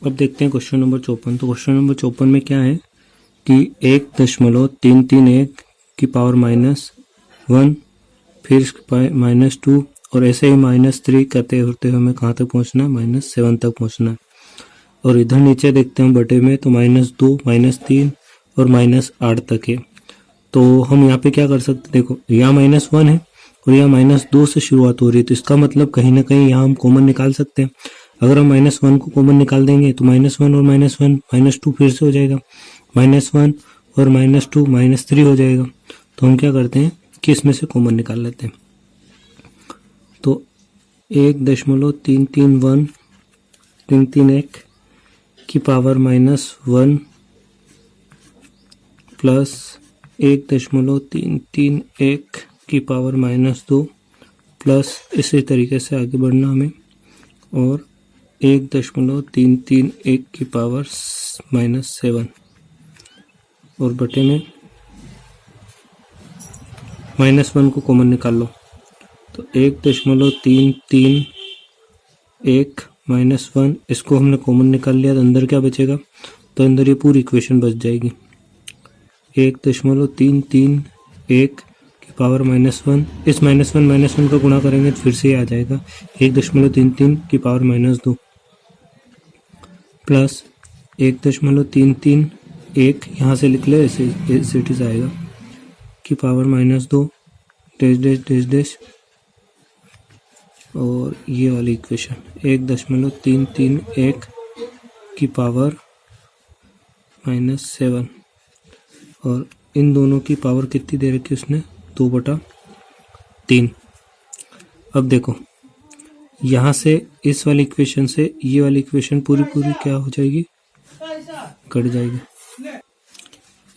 अब देखते हैं क्वेश्चन नंबर 54। तो क्वेश्चन नंबर 54 में क्या है कि 1.331 की पावर -1, फिर -2 और ऐसे ही -3 करते होते हुए हमें कहाँ तक पहुँचना है, -7 तक पहुँचना है। और इधर नीचे देखते हैं बटे में, तो -2, -3 और -8 तक है। तो हम यहाँ पे क्या कर सकते हैं, देखो यहाँ -1 है और यहाँ -2 से शुरुआत हो रही है, तो इसका मतलब कहीं ना कहीं यहाँ हम कॉमन निकाल सकते हैं। अगर हम -1 को कॉमन निकाल देंगे तो -1 और -1 -2 फिर से हो जाएगा, -1 और -2 -3 हो जाएगा। तो हम क्या करते हैं कि इसमें से कॉमन निकाल लेते हैं। तो 1.331 की पावर -1 प्लस 1.331 की पावर -2 प्लस इसी तरीके से आगे बढ़ना हमें, और 1.331 की पावर -7 और बटे में -1 को कॉमन निकाल लो। तो 1.331 -1, इसको हमने कॉमन निकाल लिया, तो अंदर क्या बचेगा, तो अंदर ये पूरी इक्वेशन बच जाएगी। 1.331 की पावर -1, इस -1 का गुणा करेंगे तो फिर से आ जाएगा 1.33 की पावर -2 प्लस 1.331 यहाँ से लिख ले, ऐसे इट इज आएगा की power -2 dash dash dash dash, और ये वाली इक्वेशन 1.331 की पावर -7, और इन दोनों की पावर कितनी दे रखी उसने, 2/3। अब देखो यहाँ से इस वाली इक्वेशन से ये वाली इक्वेशन पूरी क्या हो जाएगी, कट जाएगी।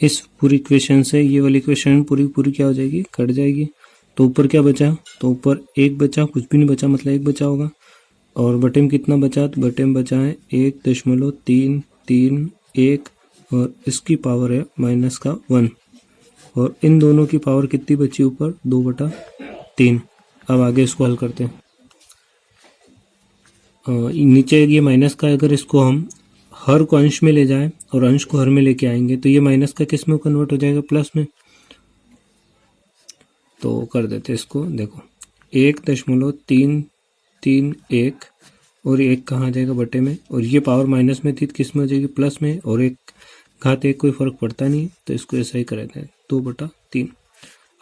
इस पूरी इक्वेशन से ये वाली इक्वेशन पूरी क्या हो जाएगी, कट जाएगी। तो ऊपर क्या बचा, तो ऊपर 1 बचा, कुछ भी नहीं बचा, मतलब 1 बचा होगा। और बटे में कितना बचा, तो बटे में बचा है 1.331 और इसकी पावर है -1, और इन दोनों की पावर कितनी बची ऊपर, 2/3। अब आगे इसको हल करते हैं। नीचे ये माइनस का, अगर इसको हम हर को अंश में ले जाए और अंश को हर में लेके आएंगे तो ये माइनस का किस में कन्वर्ट हो जाएगा, प्लस में। तो कर देते इसको, देखो 1.331 और 1 कहाँ आ जाएगा, बटे में, और ये पावर माइनस में थी तो किस में हो जाएगी, प्लस में, और 1 घात 1 कोई फर्क पड़ता नहीं, तो इसको ऐसा ही कर देते हैं 2/3।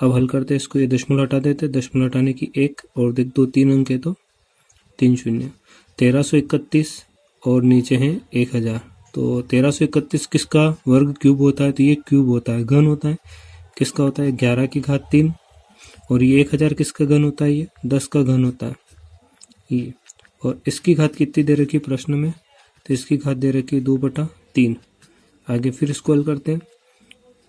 अब हल करते हैं इसको, ये दशमलव हटा देते, दशमलव हटाने की 1 और देख 2 3 अंक है तो 3 शून्य, 1331 और नीचे है 1000। तो 1331 किसका वर्ग क्यूब होता है, तो ये क्यूब होता है, घन होता है, किसका होता है 11 की घात 3, और ये 1000 किसका घन होता है, ये 10 का घन होता है ये। और इसकी घात कितनी दे रखी है प्रश्न में, तो इसकी घात दे रखी है 2/3। आगे फिर इसको हल करते हैं,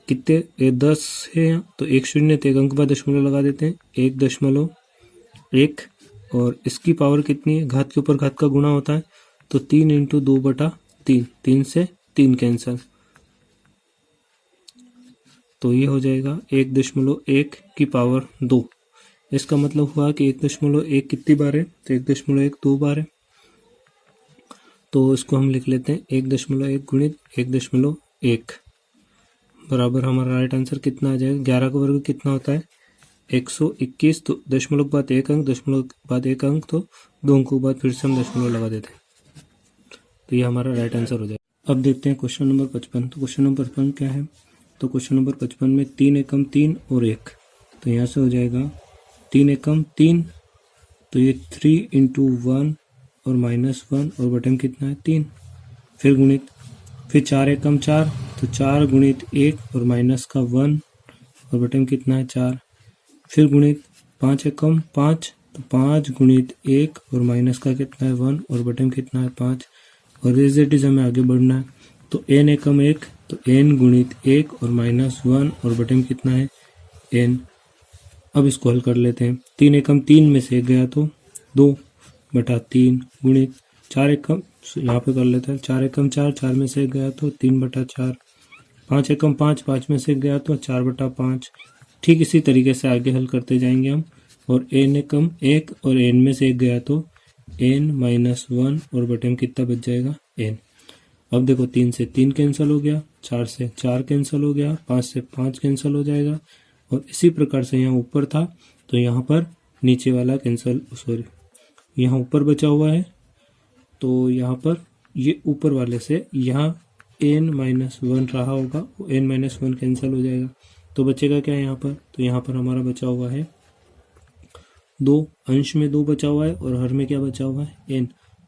कितने, ये 10 है तो 1 शून्य, तो 1 अंक बाद दशमलव लगा देते हैं, 1.1, और इसकी पावर कितनी है, घात के ऊपर घात का गुणा होता है, तो 3 × 2/3, 3 से 3 कैंसल, तो ये हो जाएगा 1.1 की पावर 2। इसका मतलब हुआ कि 1.1 कितनी बार है, तो 1.1 2 बार है। तो इसको हम लिख लेते हैं 1.1 गुणित 1.1 बराबर हमारा राइट आंसर कितना आ जाएगा, 11 का वर्ग कितना होता है 121, तो दशमलव के बाद 1 अंक, दशमलव के बाद 1 अंक, तो 2 अंकों के बाद फिर से हम दशमलव लगा देते हैं, तो ये हमारा राइट आंसर हो जाएगा। अब देखते हैं क्वेश्चन नंबर 55। तो क्वेश्चन नंबर 55 क्या है, तो क्वेश्चन नंबर 55 में 3 एकम 3 और 1, तो यहाँ से हो जाएगा 3 एकम 3, तो ये 3 × 1 और -1 और बटे में कितना है 3, फिर गुणित, फिर 4 एकम 4, तो 4 गुणित 1 और माइनस का 1 और बटे में कितना है 4, फिर गुणित 5 एकम 5, तो 5 गुणित 1 और माइनस का कितना है 1 और बटे में कितना है 5, और एज इट इज हमें आगे बढ़ना है। तो n एकम 1, तो n गुणित 1 और -1 और बटे में कितना है n। अब इसको हल कर लेते हैं, 3 एकम 3 में से 1 गया तो 2/3 गुणित 4 एकम, यहाँ पे कर लेते हैं 4 एकम 4, 4 में से 1 गया तो 3/4, 5 एकम 5, 5 में से 1 गया तो 4/5। ठीक इसी तरीके से आगे हल करते जाएंगे हम, और n एकम 1 और n में से 1 गया तो n -1 और बटे में कितना बच जाएगा n। अब देखो 3 से 3 कैंसिल हो गया, 4 से 4 कैंसिल हो गया, 5 से 5 कैंसिल हो जाएगा, और इसी प्रकार से यहाँ ऊपर था तो यहाँ पर नीचे वाला कैंसिल, सॉरी यहाँ ऊपर बचा हुआ है तो यहाँ पर ये ऊपर वाले से यहाँ n-1 रहा होगा, n-1 कैंसिल हो जाएगा तो बचेगा क्या यहाँ पर, तो यहाँ पर हमारा बचा हुआ है 2, अंश में 2 बचा हुआ है और हर में क्या बचा हुआ है n,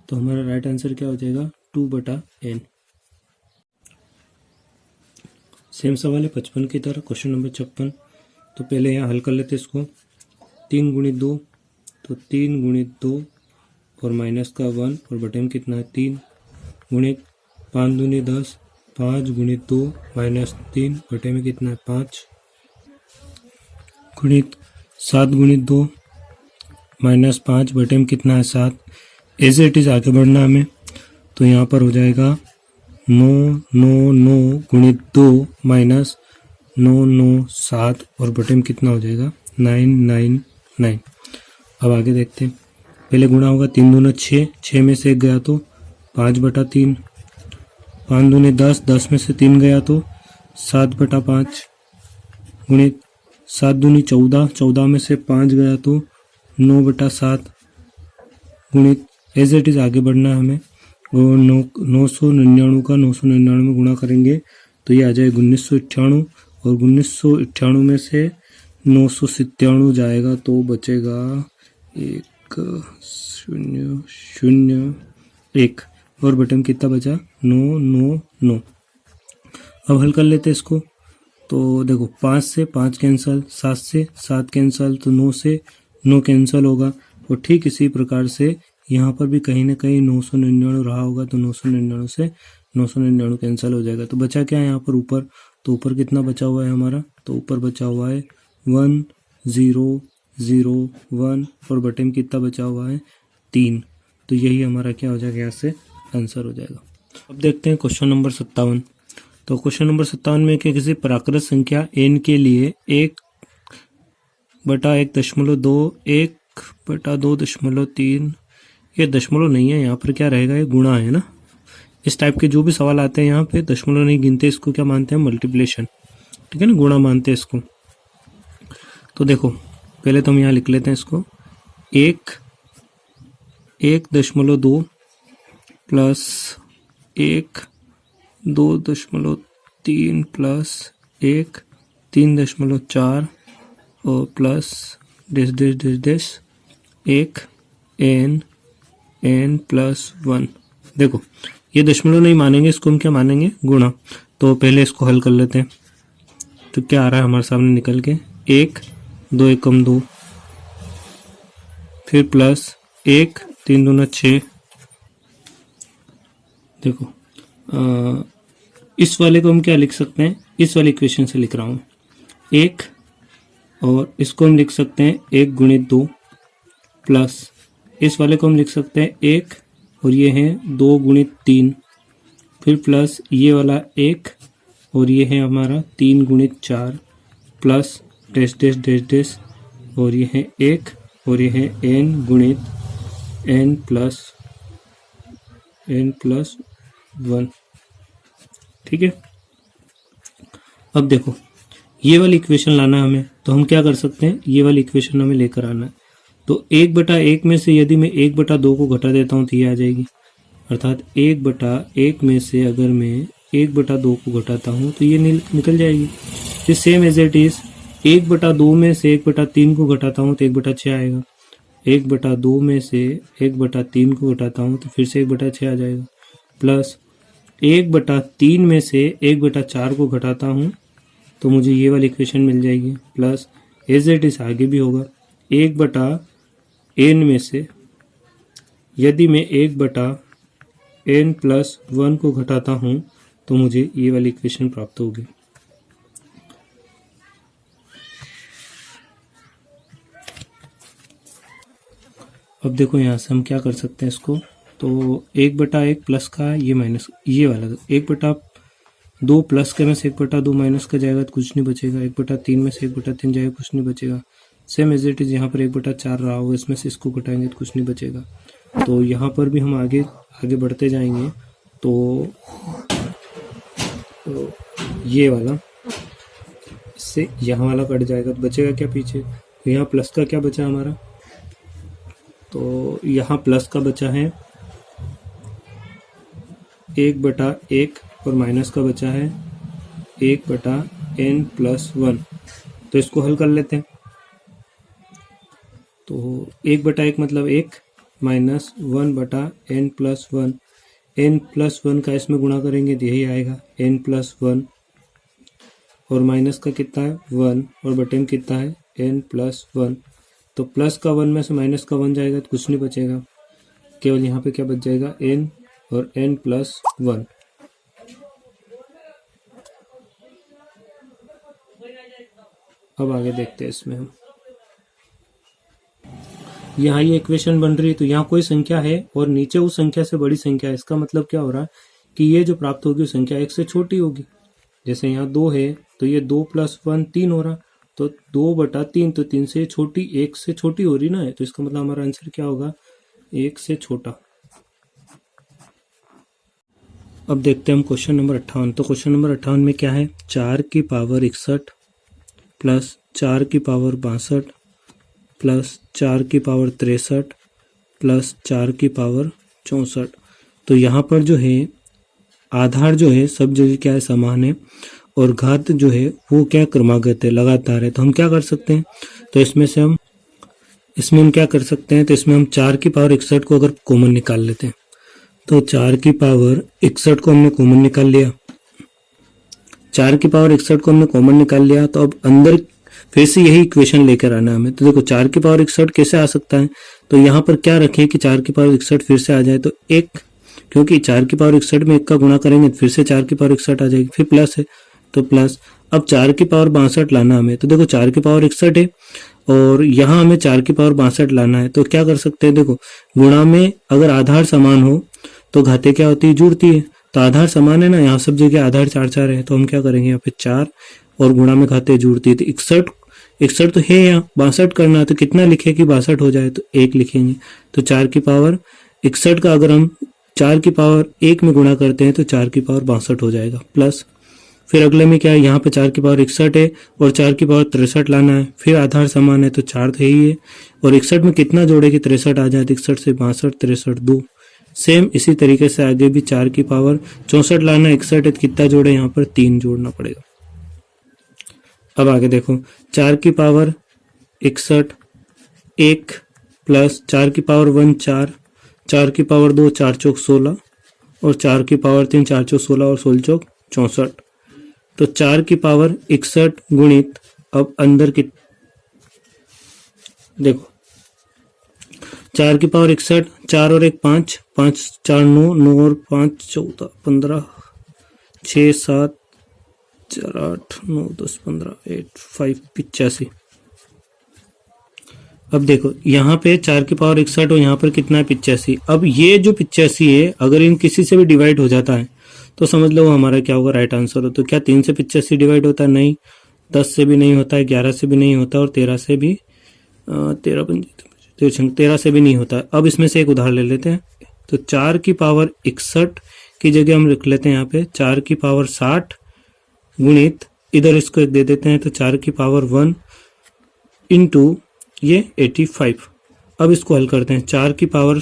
तो हमारा राइट आंसर क्या हो जाएगा 2/n। सेम सवाल है 55 की तरह, क्वेश्चन नंबर 56। तो पहले यहाँ हल कर लेते इसको, 3 गुणित 2 तो 3 गुणित 2 और माइनस का 1 और बटे में कितना है 3, गुणित 5 दूनी 10, 5 गुणित 2 माइनस 3 बटे में कितना है 5, गुणित 7 गुणित 2 माइनस 5 बटे में कितना है 7। एज इट इज आगे बढ़ना हमें, तो यहाँ पर हो जाएगा 9 9 9 गुणित 2 माइनस 9 9 7 और बटे में कितना हो जाएगा 9 9 9। अब आगे देखते हैं, पहले गुणा होगा 3 दूना 6, 6 में से 1 गया तो 5/3, 5 दूने 10, 10 में से 3 गया तो 7/5, गुणित 7 दूनी 14, 14 में से 5 गया तो 9/7, गुणित एज इट इज आगे बढ़ना है हमें, और 999 का 999 में गुणा करेंगे तो ये आ जाएगा 1998, और 1998 में से 997 जाएगा तो बचेगा 1 0 0 1, और बटन कितना बचा 9 9 9। अब हल कर लेते हैं इसको, तो देखो 5 से 5 कैंसिल, 7 से 7 कैंसिल, तो 9 से 9 कैंसिल होगा, और ठीक इसी प्रकार से यहाँ पर भी कहीं ना कहीं 999 रहा होगा तो 999 से 999 कैंसिल हो जाएगा। तो बचा क्या है यहाँ पर ऊपर, तो ऊपर कितना बचा हुआ है हमारा, तो ऊपर बचा हुआ है 1 0 0 1, और बटे में कितना बचा हुआ है 3, तो यही हमारा क्या हो जाएगा यहाँ से आंसर हो जाएगा। अब देखते हैं क्वेश्चन नंबर 57। तो क्वेश्चन नंबर 57 में कि किसी प्राकृत संख्या n के लिए 1/1.2 1/2.3, ये दशमलव नहीं है, यहाँ पर क्या रहेगा, ये गुणा है ना। इस टाइप के जो भी सवाल आते हैं यहाँ पे दशमलव नहीं गिनते, इसको क्या मानते हैं मल्टीप्लिकेशन, ठीक है ना, गुणा मानते हैं इसको। तो देखो पहले तो हम यहाँ लिख लेते हैं इसको, 1.2 प्लस 1.2.3 प्लस 3.4 और प्लस डेस डेस डेस डेस 1 n प्लस 1। देखो ये दशमलव नहीं मानेंगे, इसको हम क्या मानेंगे गुणा। तो पहले इसको हल कर लेते हैं, तो क्या आ रहा है हमारे सामने निकल के 1 2 1 2, फिर प्लस 1 3 दूना 6। देखो इस वाले को हम क्या लिख सकते हैं, इस वाले इक्वेशन से लिख रहा हूँ 1, और इसको हम लिख सकते हैं 1 गुणित 2, प्लस इस वाले को हम लिख सकते हैं 1 और ये है 2 गुणित 3, फिर प्लस ये वाला 1 और ये है हमारा 3 गुणित 4, plus dash dash dash dash, और ये है 1 और ये है n गुणित n प्लस 1, ठीक है। अब देखो ये वाली इक्वेशन लाना है हमें, तो हम क्या कर सकते हैं, ये वाली इक्वेशन हमें लेकर आना है। तो 1/1 में से यदि मैं 1/2 को घटा देता हूँ तो ये आ जाएगी, अर्थात 1/1 में से अगर मैं 1/2 को घटाता हूँ तो ये निकल जाएगी। फिर सेम एज इट इज 1/2 में से 1/3 को घटाता हूँ तो 1/6 आएगा, 1/2 में से 1/3 को घटाता हूँ तो फिर से 1/6 आ जाएगा, प्लस 1/3 में से 1/4 को घटाता हूँ तो मुझे ये वाली इक्वेशन मिल जाएगी, प्लस एज इट इज आगे भी होगा 1/n में से यदि मैं 1/n प्लस 1 को घटाता हूँ तो मुझे ये वाली इक्वेशन प्राप्त होगी। अब देखो यहाँ से हम क्या कर सकते हैं इसको, तो 1/1 प्लस का ये माइनस ये वाला 1/2 प्लस के में से 1/2 माइनस का जाएगा तो कुछ नहीं बचेगा, 1/3 में से 1/3 जाएगा कुछ नहीं बचेगा। सेम एज इट इज यहाँ पर 1/4 रहा होगा, इसमें से इसको घटाएंगे तो कुछ नहीं बचेगा। तो यहाँ पर भी हम आगे बढ़ते जाएंगे तो ये वाला इससे यहाँ वाला कट जाएगा तो बचेगा क्या पीछे, तो यहाँ प्लस का क्या बचा हमारा, तो यहाँ प्लस का बचा है 1/1 और माइनस का बचा है 1/n+1। तो इसको हल कर लेते हैं। तो 1/1 मतलब 1 माइनस 1/n+1, n+1 का इसमें गुणा करेंगे तो यही आएगा n+1, और माइनस का कितना है 1, और बटे में कितना है n+1। तो प्लस का 1 में से माइनस का 1 जाएगा तो कुछ नहीं बचेगा, केवल यहाँ पे क्या बच जाएगा n और n+1। अब आगे देखते हैं इसमें हम, यहाँ ये इक्वेशन बन रही है तो यहाँ कोई संख्या है और नीचे उस संख्या से बड़ी संख्या है। इसका मतलब क्या हो रहा है कि ये जो प्राप्त होगी वो संख्या 1 से छोटी होगी। जैसे यहाँ 2 है तो ये 2 + 1 3 हो रहा, तो 2/3, तो 3 से छोटी 1 से छोटी हो रही ना है, तो इसका मतलब हमारा आंसर क्या होगा 1 से छोटा। अब देखते हैं हम क्वेश्चन नंबर 58। तो क्वेश्चन नंबर 58 में क्या है, 4 की पावर 61 प्लस 4 की पावर 62 प्लस 4 की पावर 63 प्लस 4 की पावर 64। तो यहाँ पर जो है आधार जो है सब जगह क्या है समान है, और घात जो है वो क्या क्रमागत है, लगातार है। तो हम क्या कर सकते हैं, तो इसमें हम क्या कर सकते हैं, तो इसमें हम 4 की पावर 61 को अगर कॉमन निकाल लेते हैं, तो 4 की पावर 61 को हमने कॉमन निकाल लिया। 4 की पावर 61 को हमने कॉमन निकाल लिया, तो अब अंदर फिर से यही इक्वेशन लेकर आना है हमें। तो देखो 4 की पावर 61 कैसे आ सकता है, तो यहाँ पर क्या रखें कि 4 की पावर 61 फिर से आ जाए, तो 1, क्योंकि 4 की पावर 61 में 1 का गुणा करेंगे फिर से 4 की पावर 61 आ जाएगी, फिर प्लस है तो प्लस। अब 4 की पावर 62 लाना हमें, तो देखो 4 की पावर 61 है और यहाँ हमें 4 की पावर 62 लाना है। तो क्या कर सकते हैं, देखो गुणा में अगर आधार समान हो तो घातें क्या होती है, जुड़ती है। तो आधार समान है ना, यहाँ सब जगह आधार 4 है, तो हम क्या करेंगे यहाँ पे 4 और गुणा में घातें जुड़ती है। तो 61 तो है, यहाँ 62 करना है, तो कितना लिखे कि 62 हो जाए, तो 1 लिखेंगे। तो 4 की पावर 61 का अगर हम 4 की पावर 1 में गुणा करते हैं तो 4 की पावर 62 हो जाएगा, प्लस फिर अगले में क्या है, यहाँ पे 4 की पावर 61 है और 4 की पावर 63 लाना है, फिर आधार समान है तो 4 तो ही है, और 61 में कितना जोड़े कि 63 आ जाए, 61 से 62, 63 2। सेम इसी तरीके से आगे भी 4 की पावर 64 लाना, 61 है तो कितना जोड़े, यहाँ पर 3 जोड़ना पड़ेगा। अब आगे देखो 4 की पावर 61 1 प्लस 4 की पावर 1 4, 4 की पावर 2 4 चौक 16 और 4 की पावर 3 4 चौक 16 और 16 चौक 64। तो 4 की पावर 61 गुणित, अब अंदर की देखो 4 की पावर 61, 4 और 1 5, 5 4 9, 9 और 5 14 15, 6 7 4 8 9 10 15 8 5 85। अब देखो यहाँ पे 4 की पावर 61 और यहाँ पर कितना है 85। अब ये जो 85 है अगर इन किसी से भी डिवाइड हो जाता है तो समझ लो हमारा क्या होगा, राइट आंसर हो। तो क्या 3 से 85 डिवाइड होता है, नहीं। 10 से भी नहीं होता है, 11 से भी नहीं होता, और 13 से भी 13 से भी नहीं होता है। अब इसमें से एक उदाहरण ले लेते हैं। तो 4 की पावर 61 की जगह हम लिख लेते हैं यहाँ पे 4 की पावर 60 गुणित, इधर इसको एक दे देते हैं तो 4 की पावर 1 इंटू ये 85। अब इसको हल करते हैं। 4 की पावर,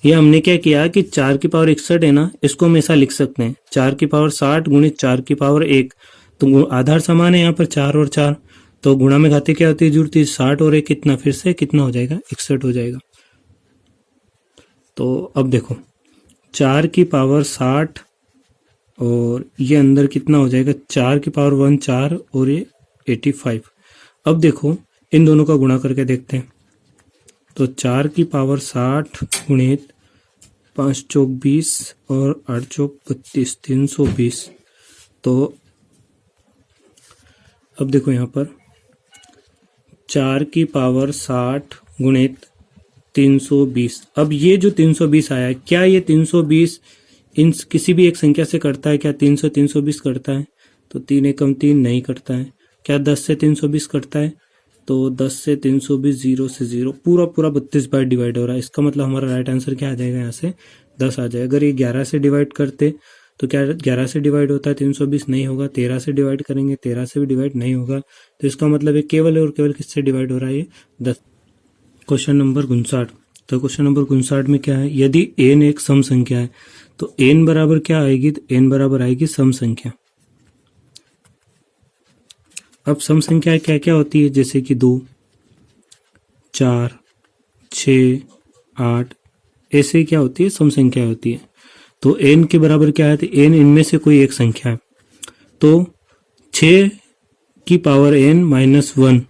ये हमने क्या किया कि 4 की पावर 61 है ना, इसको हम ऐसा लिख सकते हैं 4 की पावर 60 गुणित 4 की पावर 1। तो आधार समान है यहाँ पर 4 और 4, तो गुणा में घाते क्या होती है, जुड़ती है। 60 और 1 कितना, फिर से कितना हो जाएगा 61 हो जाएगा। तो अब देखो 4 की पावर 60 और ये अंदर कितना हो जाएगा, 4 की पावर 1 4 और ये 85। अब देखो इन दोनों का गुणा करके देखते हैं। तो 4 की पावर 60 गुणित 5 चौक 20 और 8 चौक 32, 320। तो अब देखो यहाँ पर 4 की पावर 60 गुणित 320। अब ये जो 320 आया है, क्या ये 320 इन किसी भी एक संख्या से करता है क्या, 3 से 320 करता है? तो 3 एकम 3 नहीं करता है। क्या 10 से 320 करता है? तो 10 से 320, 0 से 0, पूरा पूरा 32 बार डिवाइड हो रहा है। इसका मतलब हमारा राइट आंसर क्या आ जाएगा, यहाँ से 10 आ जाएगा। अगर ये 11 से डिवाइड करते तो क्या 11 से डिवाइड होता है 320, नहीं होगा। 13 से डिवाइड करेंगे, 13 से भी डिवाइड नहीं होगा। तो इसका मतलब है केवल और केवल किससे डिवाइड हो रहा है, ये 10। Question number 59। तो क्वेश्चन नंबर 59 में क्या है, यदि n एक सम संख्या है तो n बराबर क्या आएगी, तो n बराबर आएगी सम संख्या। अब सम संख्या क्या क्या होती है, जैसे कि 2, 4, 6, 8, ऐसे क्या होती है, सम संख्या होती है। तो n के बराबर क्या है, तो n इनमें से कोई एक संख्या है। तो 6 की पावर n माइनस 1,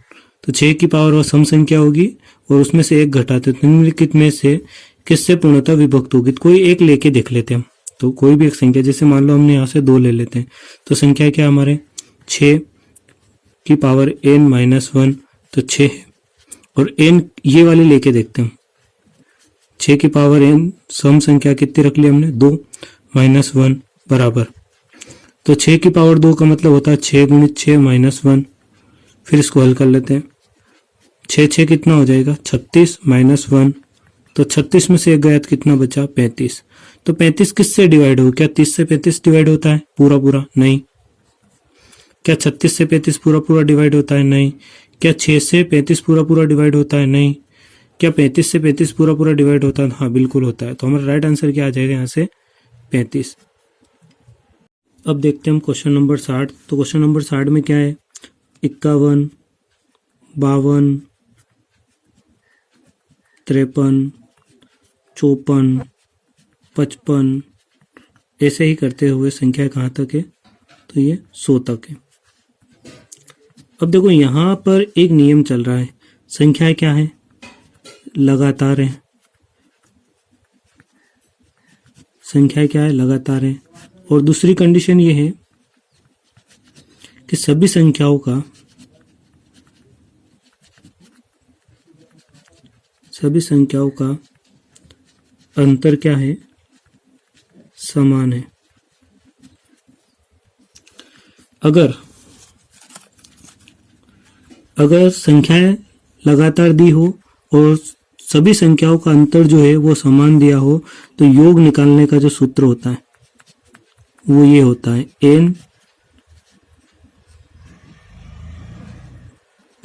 तो 6 की पावर वह सम संख्या होगी और उसमें से एक घटाते तो निम्नलिखित में से किससे पूर्णतः विभक्त होगी। तो कोई एक लेके देख लेते हैं हम। तो कोई भी एक संख्या, जैसे मान लो हमने यहाँ से 2 ले लेते हैं, तो संख्या क्या हमारे 6 की पावर n माइनस 1, तो 6 है। और n ये वाली लेके देखते हैं, 6 की पावर n सम संख्या कितनी रख ली हमने, 2 माइनस 1 बराबर। तो 6 की पावर 2 का मतलब होता है 6 गुणित 6 माइनस 1। फिर इसको हल कर लेते हैं, 6 6 कितना हो जाएगा, 36 माइनस 1। तो 36 में से एक गया तो कितना बचा, 35। तो 35 किससे डिवाइड हो, क्या 30 से 35 डिवाइड होता है पूरा पूरा, नहीं। क्या 36 से 35 पूरा पूरा डिवाइड होता है, नहीं। क्या 6 से 35 पूरा पूरा डिवाइड होता है, नहीं। क्या 35 से 35 पूरा पूरा डिवाइड होता है, हाँ बिल्कुल होता है। तो हमारा राइट आंसर क्या आ जाएगा, यहाँ से 35। अब देखते हैं हम क्वेश्चन नंबर 60। तो क्वेश्चन नंबर 60 में क्या है, 51, 52, 53, 54, 55, ऐसे ही करते हुए संख्या कहाँ तक है, तो ये 100 तक है। अब देखो यहाँ पर एक नियम चल रहा है, संख्याएं क्या है, लगातार है। संख्याएं क्या है, लगातार है। और दूसरी कंडीशन ये है कि सभी संख्याओं का अंतर क्या है, समान है। अगर संख्याएं लगातार दी हो और सभी संख्याओं का अंतर जो है वो समान दिया हो, तो योग निकालने का जो सूत्र होता है वो ये होता है, n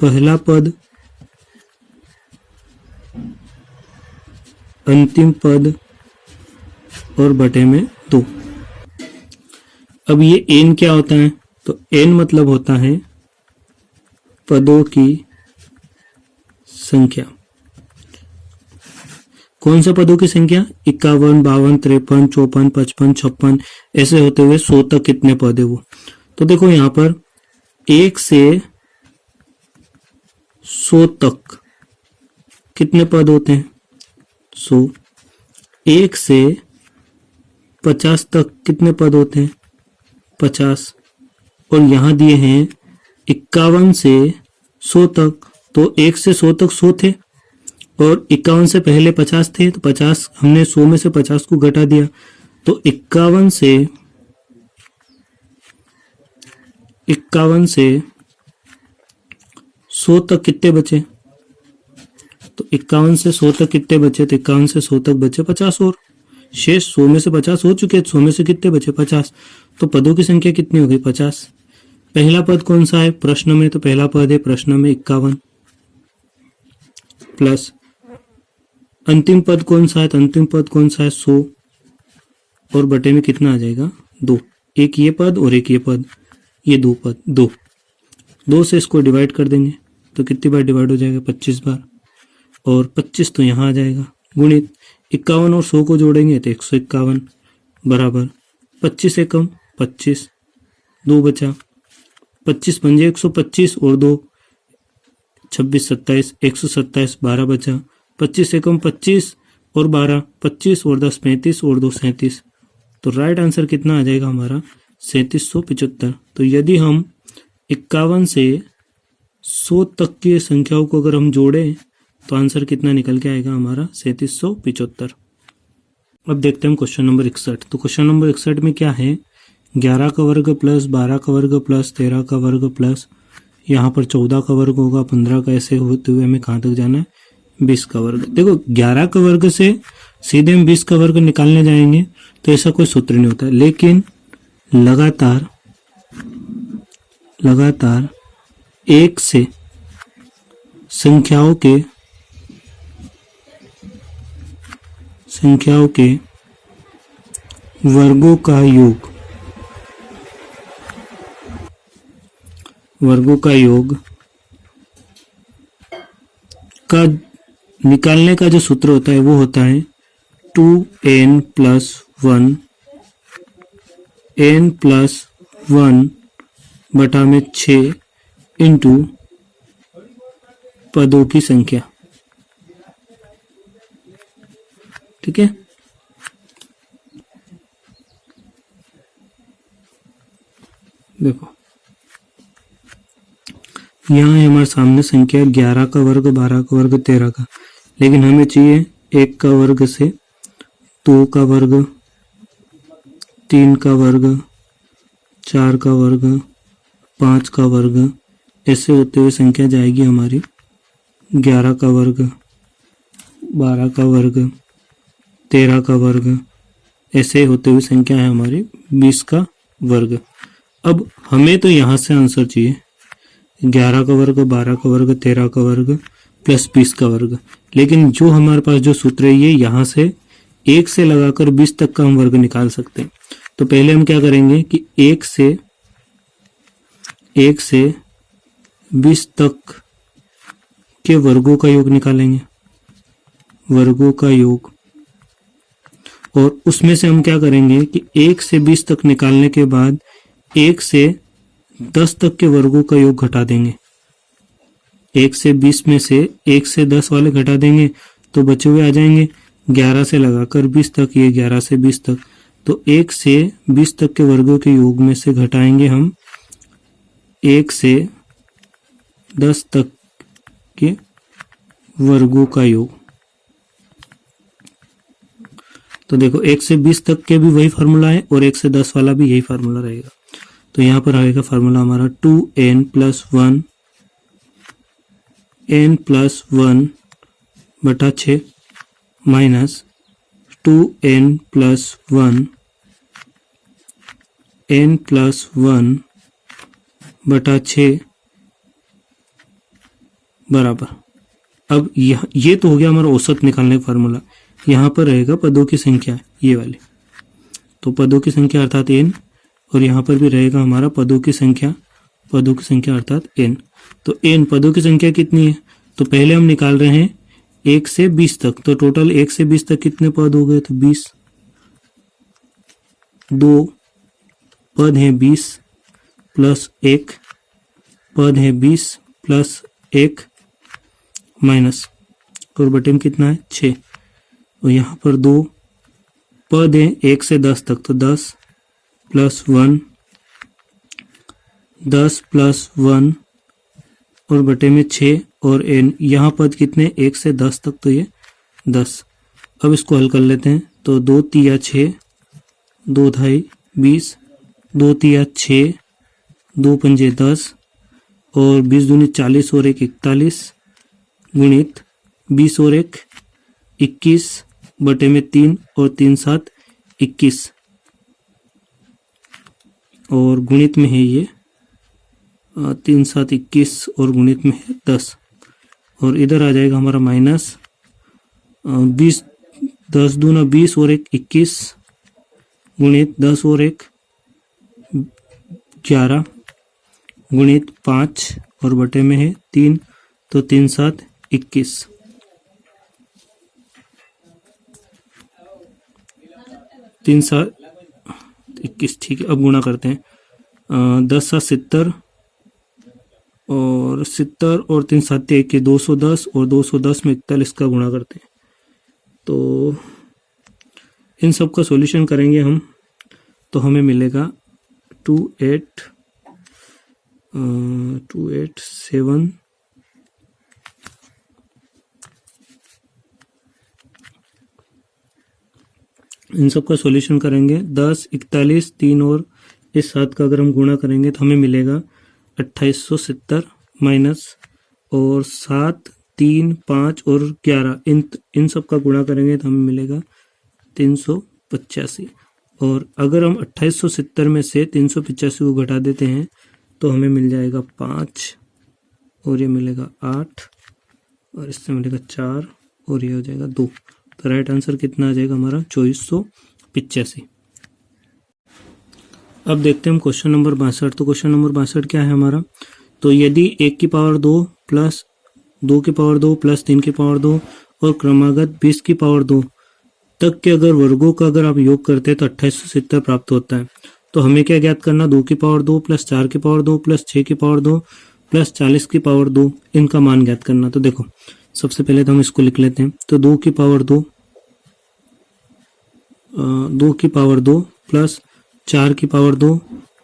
पहला पद अंतिम पद और बटे में 2। अब ये n क्या होता है, तो n मतलब होता है पदों की संख्या। कौन से पदों की संख्या, 51, 52, 53, 54, 55, 56, ऐसे होते हुए 100 तक कितने पद है वो। तो देखो यहाँ पर 1 से 100 तक कितने पद होते हैं, 100। 1 से 50 तक कितने पद होते हैं, 50। और यहाँ दिए हैं 51 से 100 तक, तो 1 से 100 तक 100 थे और 51 से पहले 50 थे, तो 50 हमने 100 में से 50 को घटा दिया, तो 51 से 100 तक कितने बचे, तो 51 से 100 तक कितने बचे, तो 51 से 100 तक बचे 50 और शेष 100 में से 50 हो चुके, 100 में से कितने बचे, 50। तो पदों की संख्या कितनी हो गई, 50। पहला पद कौन सा है प्रश्न में, तो पहला पद है प्रश्न में 51, प्लस अंतिम पद कौन सा है, तो अंतिम पद कौन सा है 100, और बटे में कितना आ जाएगा, 2। एक ये पद और एक ये पद, ये 2 पद, 2 से इसको डिवाइड कर देंगे तो कितनी बार डिवाइड हो जाएगा, 25 बार। और 25 तो यहाँ आ जाएगा, गुणित 51 और 100 को जोड़ेंगे तो 151 बराबर 25 एकम 25, 2 बचा, 25 पंजे 125 और 2 26 27 127, 12 बचा, 25 एकम 25 और 12 25 और 10 35 और 2 37। तो राइट आंसर कितना आ जाएगा हमारा, 3775। तो यदि हम 51 से 100 तक की संख्याओं को अगर हम जोड़ें तो आंसर कितना निकल के आएगा हमारा, 3775। अब देखते हैं क्वेश्चन नंबर 61। तो क्वेश्चन नंबर 61 में क्या है, 11 का वर्ग प्लस 12 का वर्ग प्लस 13 का वर्ग प्लस यहाँ पर 14 का वर्ग होगा, 15 का, ऐसे होते हुए हमें कहाँ तक जाना है, 20 का वर्ग। देखो 11 का वर्ग से सीधे हम 20 का वर्ग निकालने जाएंगे तो ऐसा कोई सूत्र नहीं होता, लेकिन लगातार एक से संख्याओं के वर्गों का योग का निकालने का जो सूत्र होता है वो होता है 2n + 1 n + 1 बटा में 6 इंटू पदों की संख्या। ठीक है, देखो यहाँ है हमारे सामने संख्या 11 का वर्ग, 12 का वर्ग, 13 का, लेकिन हमें चाहिए 1 का वर्ग से 2 का वर्ग, 3 का वर्ग, 4 का वर्ग, 5 का वर्ग, ऐसे होते हुए संख्या जाएगी हमारी 11 का वर्ग, 12 का वर्ग, 13 का वर्ग, ऐसे होते हुए संख्या है हमारी 20 का वर्ग। अब हमें तो यहाँ से आंसर चाहिए 11 का वर्ग, 12 का वर्ग, 13 का वर्ग प्लस 20 का वर्ग, लेकिन जो हमारे पास जो सूत्र है ये यहाँ से 1 से लगाकर 20 तक का हम वर्ग निकाल सकते हैं। तो पहले हम क्या करेंगे कि 1 से 20 तक के वर्गों का योग निकालेंगे, वर्गों का योग, और उसमें से हम क्या करेंगे कि 1 से 20 तक निकालने के बाद 1 से 10 तक के वर्गों का योग घटा देंगे। 1 से 20 में से 1 से 10 वाले घटा देंगे तो बचे हुए आ जाएंगे 11 से लगाकर 20 तक, ये 11 से 20 तक, तो 1 से 20 तक के वर्गों के योग में से घटाएंगे हम 1 से 10 तक के वर्गों का योग। तो देखो 1 से 20 तक के भी वही फार्मूला है और 1 से 10 वाला भी यही फार्मूला रहेगा। तो यहाँ पर आएगा फार्मूला हमारा 2n + 1 n + 1 बटा 6 माइनस 2n + 1 n + 1 बटा 6 बराबर। अब ये तो हो गया हमारा औसत निकालने का फार्मूला। यहाँ पर रहेगा पदों की संख्या, ये वाली, तो पदों की संख्या अर्थात n, और यहाँ पर भी रहेगा हमारा पदों की संख्या अर्थात n। तो n पदों की संख्या कितनी है, तो पहले हम निकाल रहे हैं 1 से 20 तक, तो टोटल 1 से 20 तक कितने पद हो गए, तो 20, 2 पद हैं 20 प्लस 1 पद है 20 प्लस 1 माइनस, और बटे में कितना है 6, और यहाँ पर 2 पद हैं 1 से 10 तक, तो 10 प्लस 1, 10 प्लस 1 और बटे में 6 और n, यहाँ पद कितने 1 से 10 तक, तो ये 10। अब इसको हल कर लेते हैं, तो 2 तिया 6, 2 ढाई 20, 2 तिया 6, 2 पंजे 10 और 20 दूनी 40 और 1 41 गुणित 20 और 1 21 बटे में 3 और 3 7 21 और गुणित में है ये 3 7 21 और गुणित में है 10, और इधर आ जाएगा हमारा माइनस 20, 10 दूना 20 और 1 21 गुणित 10 और 1 11 गुणित 5 और बटे में है 3, तो 3 7 21, 3 7 21, ठीक है। अब गुणा करते हैं 10 7 70 और 70 और 3 7 21 210 और 210 में 41 का गुणा करते हैं, तो इन सब का सॉल्यूशन करेंगे हम, तो हमें मिलेगा 287, इन सब का सॉल्यूशन करेंगे 10 41 3 और इस 7 का अगर हम गुणा करेंगे तो हमें मिलेगा 2870 माइनस और 7, 3, 5 और 11 इन सब का गुणा करेंगे तो हमें मिलेगा 385। और अगर हम 2870 में से 385 को घटा देते हैं तो हमें मिल जाएगा 5 और ये मिलेगा 8 और इससे मिलेगा 4 और ये हो जाएगा 2। तो राइट आंसर कितना आ जाएगा हमारा 2485। अब देखते हैं हम क्वेश्चन नंबर 62। तो क्वेश्चन नंबर 62 क्या है हमारा, तो यदि 1 की पावर 2 प्लस 2 की पावर 2 प्लस 3 की पावर 2 और क्रमागत 20 की पावर 2 तक के अगर वर्गों का अगर आप योग करते हैं तो 2870 प्राप्त होता है। तो हमें क्या ज्ञात करना, 2 की पावर 2 प्लस 4 की पावर 2 प्लस 6 की पावर 2 प्लस 40 की पावर 2 इनका मान ज्ञात करना। तो देखो सबसे पहले तो हम इसको लिख लेते हैं। तो 2 की पावर 2 प्लस 4 की पावर 2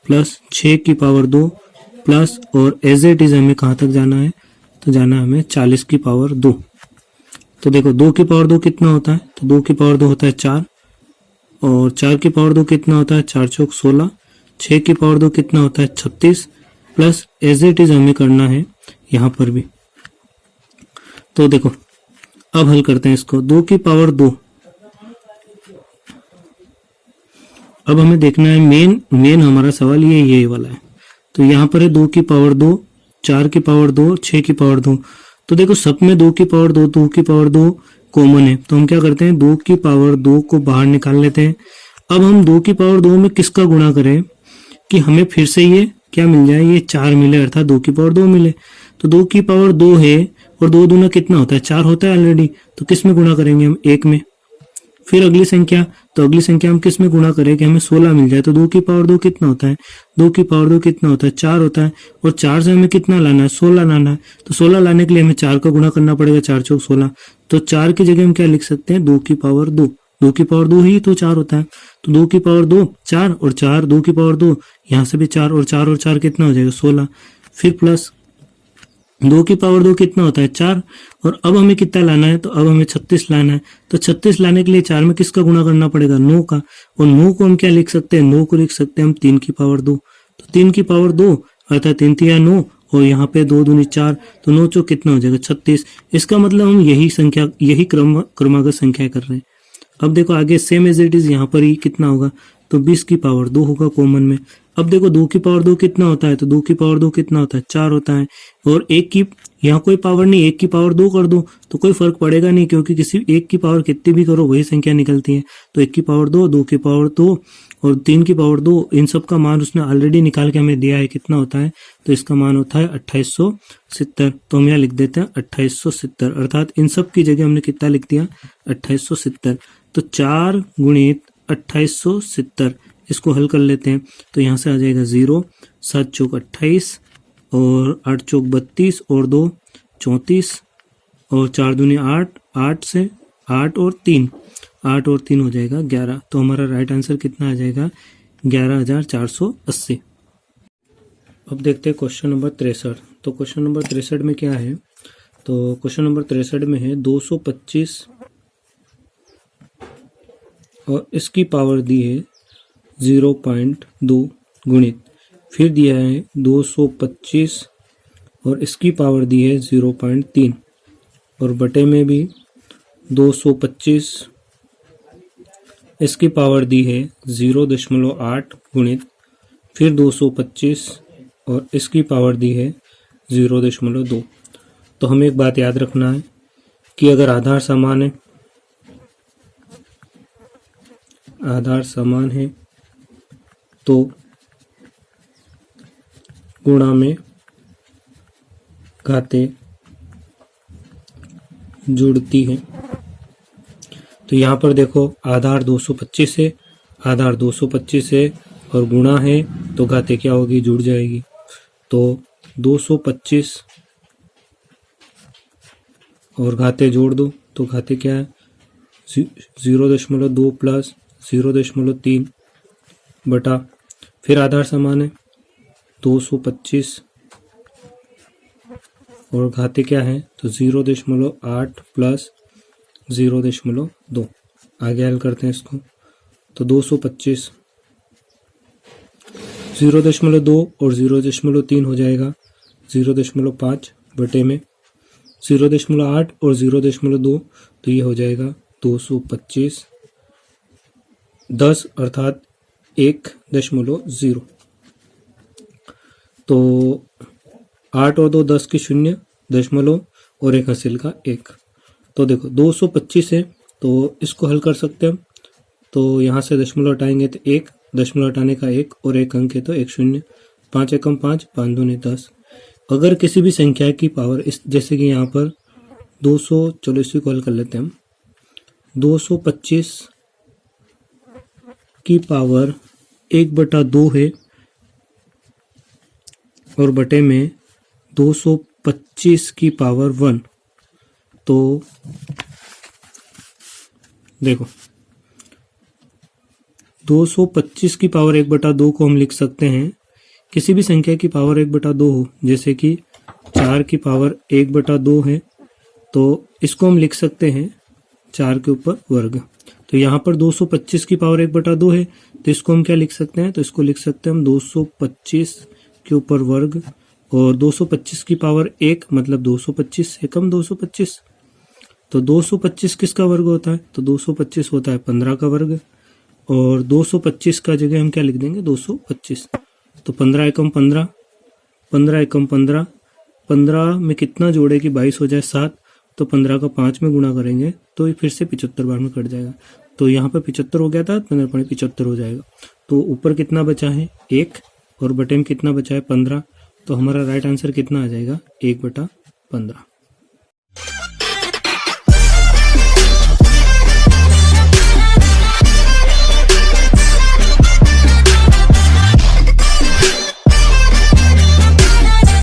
प्लस 6 की पावर 2 प्लस और एज इट इज हमें कहाँ तक जाना है, तो जाना है हमें 40 की पावर 2। तो देखो 2 की पावर 2 कितना होता है, तो 2 की पावर 2 होता है 4 और 4 की पावर 2 कितना होता है, 4 चौक 16, 6 की पावर 2 कितना होता है 36 प्लस एज इट इज हमें करना है यहाँ पर भी। तो देखो अब हल करते हैं इसको। 2 की पावर 2, अब हमें देखना है मेन हमारा सवाल ये वाला है। तो यहाँ पर है 2 की पावर 2, 4 की पावर 2, 6 की पावर 2। तो देखो सब में 2 की पावर 2, 2 की पावर 2 कॉमन है, तो हम क्या करते हैं 2 की पावर 2 को बाहर निकाल लेते हैं। अब हम 2 की पावर 2 में किसका गुणा करें कि हमें फिर से ये क्या मिल जाए, ये 4 मिले, अर्थात 2 की पावर 2 मिले। तो 2 की पावर 2 है और 2 दूना कितना होता है, 4 होता है ऑलरेडी। तो किस में गुणा करेंगे हम, 1 में। फिर अगली संख्या, तो अगली संख्या हम किस में गुणा करें कि हमें 16 मिल जाए। तो 2 की पावर 2 कितना होता है, 2 की पावर 2 कितना होता है, 4 होता है और 4 से हमें कितना लाना है, 16 लाना है। तो 16 लाने के लिए हमें 4 का गुणा करना पड़ेगा, 4 चौक 16। तो 4 की जगह हम क्या लिख सकते हैं, 2 की पावर 2। 2 की पावर 2 ही तो 4 होता है। तो 2 की पावर 2 4 और 4, 2 की पावर 2 यहाँ से भी 4 और 4 कितना हो जाएगा 16। फिर प्लस 2 की पावर 2 कितना होता है 4 और अब हमें कितना लाना है, तो अब हमें 36 लाना है। तो 36 लाने के लिए 4 में किसका गुणा करना पड़ेगा, 9 का। और 9 को हम क्या लिख सकते हैं, 9 को लिख सकते हैं हम 3 की पावर 2। तो 3 की पावर 2 अर्थात 3 3 9 और यहाँ पे 2 दूनी 4, तो 9 चौक कितना हो जाएगा 36। इसका मतलब हम यही क्रमागत संख्या कर रहे हैं। अब देखो आगे सेम एज इट इज यहाँ पर ही कितना होगा, तो 20 की पावर 2 होगा कॉमन में। अब देखो 2 की पावर 2 कितना होता है, तो 2 की पावर 2 कितना होता है 4 होता है और 1 की यहाँ कोई पावर नहीं, 1 की पावर 2 कर दो तो कोई फर्क पड़ेगा नहीं, क्योंकि किसी 1 की पावर कितनी भी करो वही संख्या निकलती है। तो 1 की पावर 2, 2 की पावर 2 और 3 की पावर 2, इन सब का मान उसने ऑलरेडी निकाल के हमें दिया है, कितना होता है, तो इसका मान होता है 2870। तो हम यहाँ लिख देते हैं 2870, अर्थात इन सब की जगह हमने कितना लिख दिया 2870। तो 4 गुणित 2870 इसको हल कर लेते हैं। तो यहाँ से आ जाएगा 0, 7 चौक 28 और 8 चौक 32 और 2 34 और 4 दूनी 8, 8 से 8 और 3 हो जाएगा 11। तो हमारा राइट आंसर कितना आ जाएगा 11,480। अब देखते हैं क्वेश्चन नंबर 63। तो क्वेश्चन नंबर 63 में क्या है, तो क्वेश्चन नंबर 63 में है 225 और इसकी पावर दी है 0.2 गुणित, फिर दिया है 225 और इसकी पावर दी है 0.3 और बटे में भी 225 इसकी पावर दी है 0.8 गुणित, फिर 225 और इसकी पावर दी है 0.2। तो हमें एक बात याद रखना है कि अगर आधार समान है तो गुणा में घातें जुड़ती हैं। तो यहाँ पर देखो आधार 225 है, आधार 225 है और गुणा है तो घातें क्या होगी, जुड़ जाएगी। तो 225 और घातें जोड़ दो तो घातें क्या है 0.2 प्लस 0.3 बटा, फिर आधार समान है 225 और घातें क्या है, तो 0.8 प्लस 0.2। आगे हल करते हैं इसको। तो 225 0.2 और 0.3 हो जाएगा 0.5 बटे में 0.8 और 0.2, तो ये हो जाएगा 225 10 अर्थात 1.0। तो 8 और 2 10 की 0 दशमलव और एक हासिल का 1। तो देखो 225 है, तो इसको हल कर सकते हैं हम। तो यहाँ से दशमलव हटाएंगे तो 1, दशमलव हटाने का 1 और 1 अंक है तो 1 0, 5 एकम 5, 5 दूनी 10। अगर किसी भी संख्या की पावर इस जैसे कि यहाँ पर 200, चलो इसी को हल कर लेते हैं हम। 225 की पावर 1/2 है और बटे में 225 की पावर 1। तो देखो 225 की पावर 1/2 को हम लिख सकते हैं, किसी भी संख्या की पावर 1/2 हो, जैसे कि 4 की पावर 1/2 है, तो इसको हम लिख सकते हैं 4 के ऊपर वर्ग। तो यहाँ पर 225 की पावर 1/2 है, तो इसको हम क्या लिख सकते हैं, तो इसको लिख सकते हैं हम 225 के ऊपर वर्ग, और 225 की पावर 1 मतलब 225 एकम 225। तो 225 किसका वर्ग होता है, तो 225 होता है 15 का वर्ग, और 225 का जगह हम क्या लिख देंगे 225। तो 15 एकम 15, 15 एकम 15, 15 में कितना जोड़े कि 22 हो जाए 7, तो 15 का 5 में गुणा करेंगे तो ये फिर से 75 बार में कट जाएगा। तो यहाँ पर 75 हो गया था, 15/75 हो जाएगा। तो ऊपर कितना बचा है 1 और बटे में कितना बचा है 15, तो हमारा राइट आंसर कितना आ जाएगा 1/15।